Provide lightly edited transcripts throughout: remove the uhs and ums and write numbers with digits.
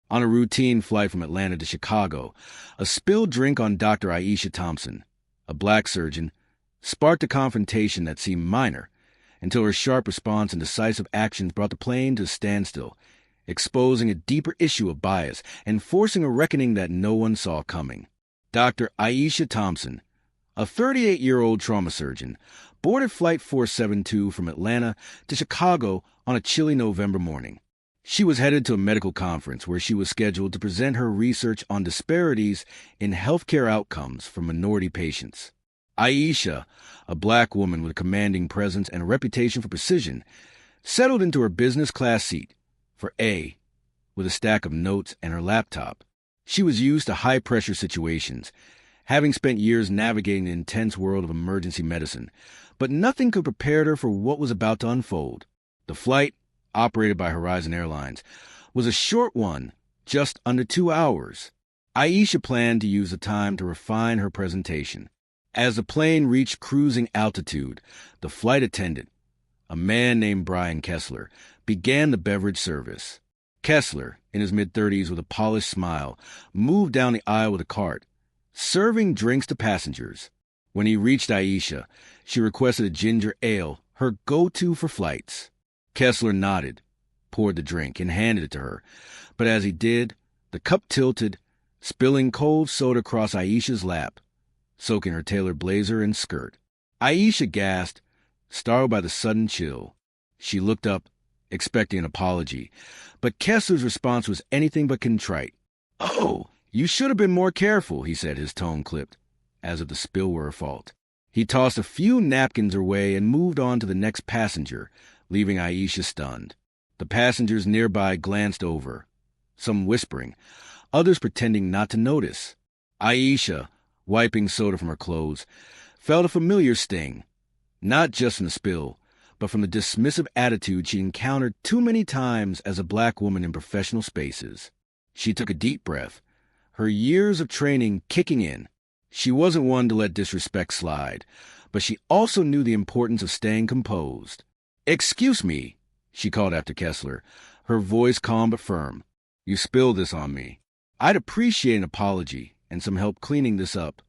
On a routine flight from Atlanta to Chicago, a spilled drink on Dr. Aisha Thompson, a black surgeon, sparked a confrontation that seemed minor until her sharp response and decisive actions brought the plane to a standstill, exposing a deeper issue of bias and forcing a reckoning that no one saw coming. Dr. Aisha Thompson, a 38-year-old trauma surgeon, boarded Flight 472 from Atlanta to Chicago on a chilly November morning. She was headed to a medical conference where she was scheduled to present her research on disparities in healthcare outcomes for minority patients. Aisha, a black woman with a commanding presence and a reputation for precision, settled into her business class seat for A, with a stack of notes and her laptop. She was used to high-pressure situations, having spent years navigating the intense world of emergency medicine, but nothing could prepare her for what was about to unfold. The flight, operated by Horizon Airlines, was a short one, just under 2 hours. Aisha planned to use the time to refine her presentation. As the plane reached cruising altitude, the flight attendant, a man named Brian Kessler, began the beverage service. Kessler, in his mid-30s with a polished smile, moved down the aisle with a cart, serving drinks to passengers. When he reached Aisha, she requested a ginger ale, her go-to for flights. Kessler nodded, poured the drink, and handed it to her. But as he did, the cup tilted, spilling cold soda across Aisha's lap, soaking her tailored blazer and skirt. Aisha gasped, startled by the sudden chill. She looked up, expecting an apology, but Kessler's response was anything but contrite. "Oh, you should have been more careful," he said, his tone clipped, as if the spill were her fault. He tossed a few napkins her way and moved on to the next passenger, leaving Aisha stunned. The passengers nearby glanced over, some whispering, others pretending not to notice. Aisha, wiping soda from her clothes, felt a familiar sting, not just from the spill, but from the dismissive attitude she encountered too many times as a black woman in professional spaces. She took a deep breath, her years of training kicking in. She wasn't one to let disrespect slide, but she also knew the importance of staying composed. "Excuse me," she called after Kessler, her voice calm but firm. "You spilled this on me. I'd appreciate an apology and some help cleaning this up."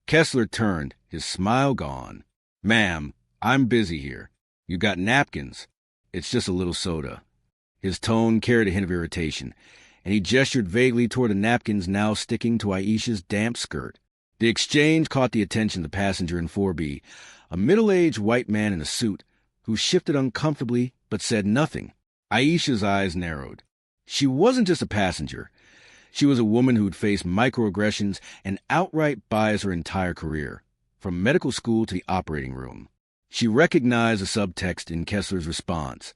Kessler turned, his smile gone. "Ma'am, I'm busy here. You got napkins? It's just a little soda." His tone carried a hint of irritation, and he gestured vaguely toward the napkins now sticking to Aisha's damp skirt. The exchange caught the attention of the passenger in 4B, a middle-aged white man in a suit, who shifted uncomfortably but said nothing. Aisha's eyes narrowed. She wasn't just a passenger. She was a woman who'd faced microaggressions and outright bias her entire career, from medical school to the operating room. She recognized the subtext in Kessler's response,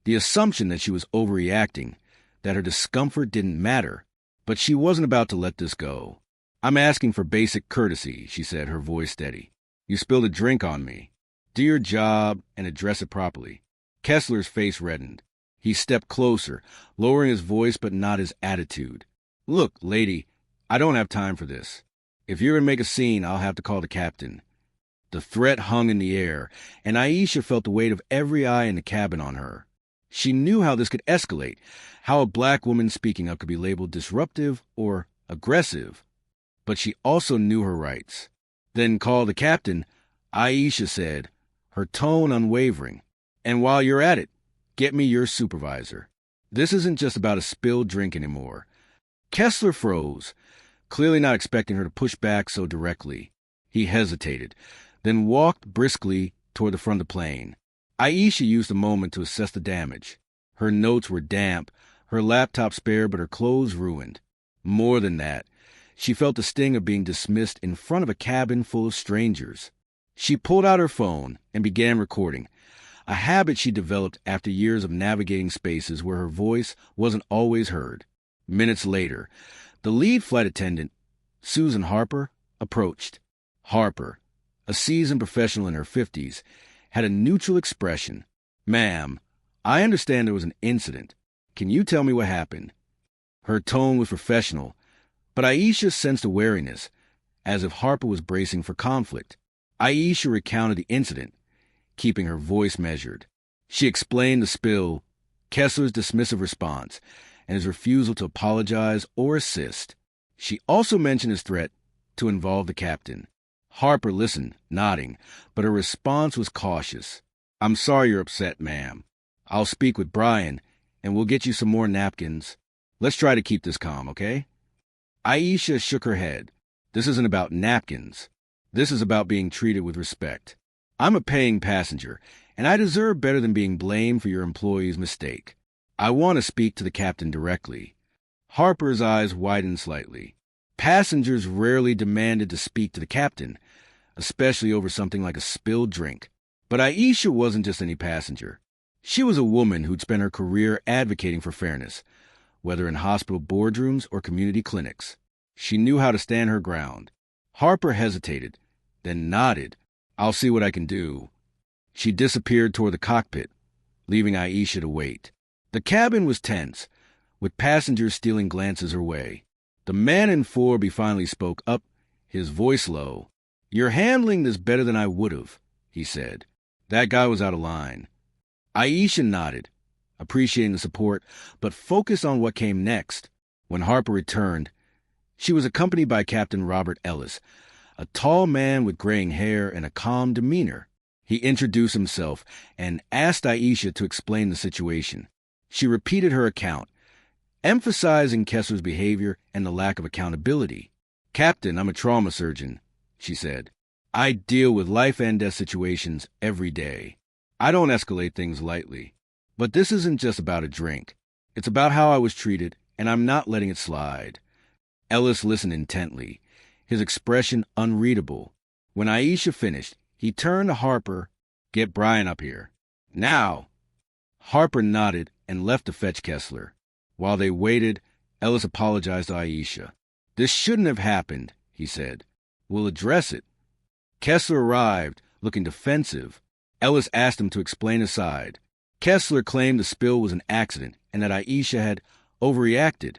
the assumption that she was overreacting, that her discomfort didn't matter, but she wasn't about to let this go. "I'm asking for basic courtesy," she said, her voice steady. "You spilled a drink on me. Do your job and address it properly." Kessler's face reddened. He stepped closer, lowering his voice but not his attitude. "Look, lady, I don't have time for this. If you're going to make a scene, I'll have to call the captain." The threat hung in the air, and Aisha felt the weight of every eye in the cabin on her. She knew how this could escalate, how a black woman speaking up could be labeled disruptive or aggressive. But she also knew her rights. "Then call the captain," Aisha said, her tone unwavering. "And while you're at it, get me your supervisor. This isn't just about a spilled drink anymore." Kessler froze, clearly not expecting her to push back so directly. He hesitated, then walked briskly toward the front of the plane. Aisha used the moment to assess the damage. Her notes were damp, her laptop spare, but her clothes ruined. More than that, she felt the sting of being dismissed in front of a cabin full of strangers. She pulled out her phone and began recording, a habit she developed after years of navigating spaces where her voice wasn't always heard. Minutes later, the lead flight attendant, Susan Harper, approached. Harper, a seasoned professional in her 50s, had a neutral expression. "Ma'am, I understand there was an incident. Can you tell me what happened?" Her tone was professional, but Aisha sensed a wariness, as if Harper was bracing for conflict. Aisha recounted the incident, keeping her voice measured. She explained the spill, Kessler's dismissive response, and his refusal to apologize or assist. She also mentioned his threat to involve the captain. Harper listened, nodding, but her response was cautious. "I'm sorry you're upset, ma'am. I'll speak with Brian, and we'll get you some more napkins. Let's try to keep this calm, okay?" Aisha shook her head. "This isn't about napkins. This is about being treated with respect. I'm a paying passenger, and I deserve better than being blamed for your employee's mistake. I want to speak to the captain directly." Harper's eyes widened slightly. Passengers rarely demanded to speak to the captain, especially over something like a spilled drink. But Aisha wasn't just any passenger. She was a woman who'd spent her career advocating for fairness, whether in hospital boardrooms or community clinics. She knew how to stand her ground. Harper hesitated, then nodded. "I'll see what I can do." She disappeared toward the cockpit, leaving Aisha to wait. The cabin was tense, with passengers stealing glances her way. The man in 4B finally spoke up, his voice low. "You're handling this better than I would have," he said. "That guy was out of line." Aisha nodded, appreciating the support, but focused on what came next. When Harper returned, she was accompanied by Captain Robert Ellis, a tall man with graying hair and a calm demeanor. He introduced himself and asked Aisha to explain the situation. She repeated her account, emphasizing Kessler's behavior and the lack of accountability. "Captain, I'm a trauma surgeon," she said. "I deal with life and death situations every day. I don't escalate things lightly. But this isn't just about a drink. It's about how I was treated, and I'm not letting it slide." Ellis listened intently, his expression unreadable. When Aisha finished, he turned to Harper. "Get Brian up here. Now!" Harper nodded and left to fetch Kessler. While they waited, Ellis apologized to Aisha. "This shouldn't have happened," he said. "We'll address it." Kessler arrived, looking defensive. Ellis asked him to explain his side. Kessler claimed the spill was an accident and that Aisha had overreacted,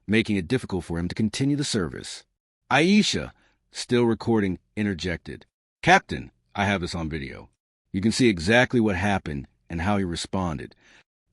making it difficult for him to continue the service. Aisha, still recording, interjected. "Captain, I have this on video. You can see exactly what happened and how he responded."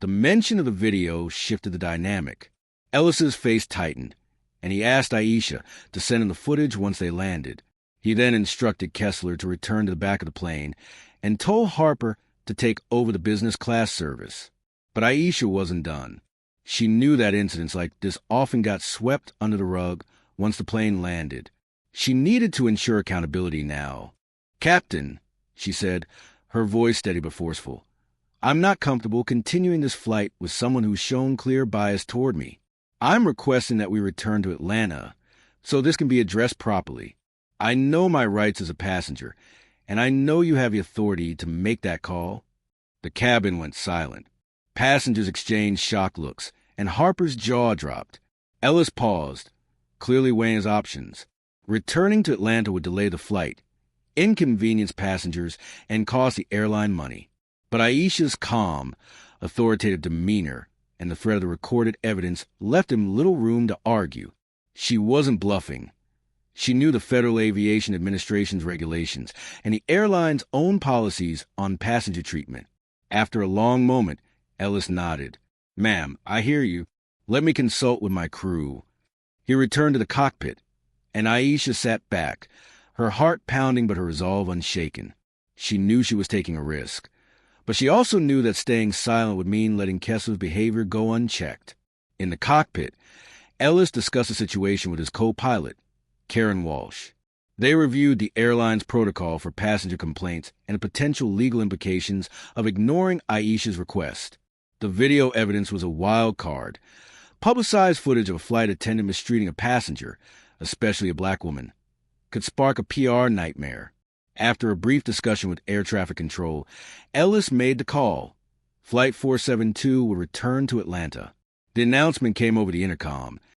The mention of the video shifted the dynamic. Ellis's face tightened, and he asked Aisha to send him the footage once they landed. He then instructed Kessler to return to the back of the plane and told Harper to take over the business class service. But Aisha wasn't done. She knew that incidents like this often got swept under the rug once the plane landed. She needed to ensure accountability now. "Captain," she said, her voice steady but forceful, "I'm not comfortable continuing this flight with someone who's shown clear bias toward me. I'm requesting that we return to Atlanta so this can be addressed properly. I know my rights as a passenger, and I know you have the authority to make that call." The cabin went silent. Passengers exchanged shocked looks, and Harper's jaw dropped. Ellis paused, clearly weighing his options. Returning to Atlanta would delay the flight, inconvenience passengers, and cost the airline money. But Aisha's calm, authoritative demeanor and the threat of the recorded evidence left him little room to argue. She wasn't bluffing. She knew the Federal Aviation Administration's regulations and the airline's own policies on passenger treatment. After a long moment, Ellis nodded. "Ma'am, I hear you. Let me consult with my crew." He returned to the cockpit, and Aisha sat back, her heart pounding but her resolve unshaken. She knew she was taking a risk, but she also knew that staying silent would mean letting Kessler's behavior go unchecked. In the cockpit, Ellis discussed the situation with his co-pilot, Karen Walsh. They reviewed the airline's protocol for passenger complaints and the potential legal implications of ignoring Aisha's request. The video evidence was a wild card. Publicized footage of a flight attendant mistreating a passenger, especially a black woman, could spark a PR nightmare. After a brief discussion with air traffic control, Ellis made the call. Flight 472 would return to Atlanta. The announcement came over the intercom,